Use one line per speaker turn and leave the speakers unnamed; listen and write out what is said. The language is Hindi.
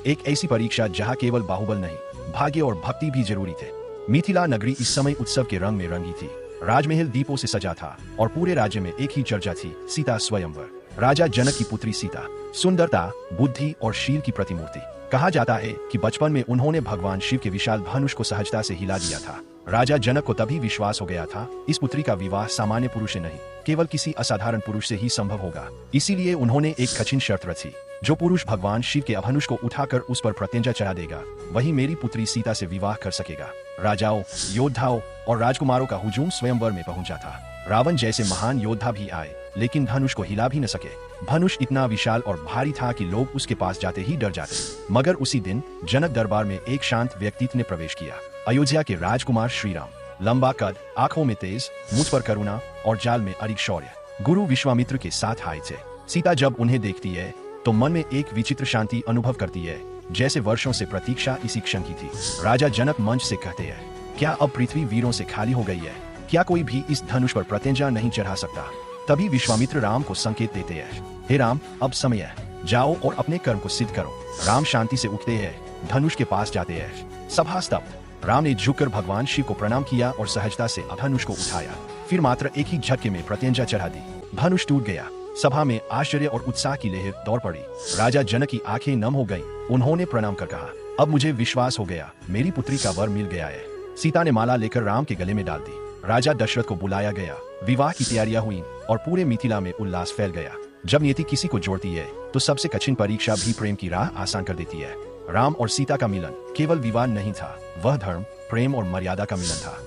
एक ऐसी परीक्षा जहां केवल बाहुबल नहीं, भाग्य और भक्ति भी जरूरी थे। मिथिला नगरी इस समय उत्सव के रंग में रंगी थी। राजमहल दीपों से सजा था और पूरे राज्य में एक ही चर्चा थी, सीता स्वयंवर। राजा जनक की पुत्री सीता सुंदरता, बुद्धि और शील की प्रतिमूर्ति। कहा जाता है कि बचपन में उन्होंने भगवान शिव के विशाल धनुष को सहजता से हिला दिया था। राजा जनक को तभी विश्वास हो गया था, इस पुत्री का विवाह सामान्य पुरुष से नहीं, केवल किसी असाधारण पुरुष से ही संभव होगा। इसीलिए उन्होंने एक कठिन शर्त रखी, जो पुरुष भगवान शिव के धनुष को उठाकर उस पर प्रत्यंजा चढ़ा देगा, वही मेरी पुत्री सीता से विवाह कर सकेगा। राजाओं, योद्धाओं और राजकुमारों का हुजूम स्वयंवर में पहुंचा था। रावण जैसे महान योद्धा भी आए, लेकिन धनुष को हिला भी न सके। धनुष इतना विशाल और भारी था कि लोग उसके पास जाते ही डर जाते। मगर उसी दिन जनक दरबार में एक शांत व्यक्तित्व ने प्रवेश किया। अयोध्या के राजकुमार श्री राम, लंबा कद, आंखों में तेज, मुझ पर करुणा और जाल में अड़िग शौर्य, गुरु विश्वामित्र के साथ आए थे। सीता जब उन्हें देखती है तो मन में एक विचित्र शांति अनुभव करती है, जैसे वर्षों से प्रतीक्षा इसी क्षण की थी। राजा जनक मंच से कहते हैं, क्या अब पृथ्वी वीरों से खाली हो गई है? क्या कोई भी इस धनुष पर प्रत्यंजा नहीं चढ़ा सकता? तभी विश्वामित्र राम को संकेत देते हैं, हे राम, अब समय है, जाओ और अपने कर्म को सिद्ध करो। राम शांति से उठते हैं, धनुष के पास जाते हैं। सभा स्तब्ध। राम ने झुककर भगवान शिव को प्रणाम किया और सहजता से धनुष को उठाया। फिर मात्र एक ही झटके में प्रत्यंजा चढ़ा दी। धनुष टूट गया। सभा में आश्चर्य और उत्साह की लहर दौड़ पड़ी। राजा जनक की आंखें नम हो गईं। उन्होंने प्रणाम कर कहा, अब मुझे विश्वास हो गया, मेरी पुत्री का वर मिल गया है। सीता ने माला लेकर राम के गले में डाल दी। राजा दशरथ को बुलाया गया। विवाह की तैयारियां हुई और पूरे मिथिला में उल्लास फैल गया। जब नियति किसी को जोड़ती है तो सबसे कठिन परीक्षा भी प्रेम की राह आसान कर देती है। राम और सीता का मिलन केवल विवाह नहीं था, वह धर्म, प्रेम और मर्यादा का मिलन था।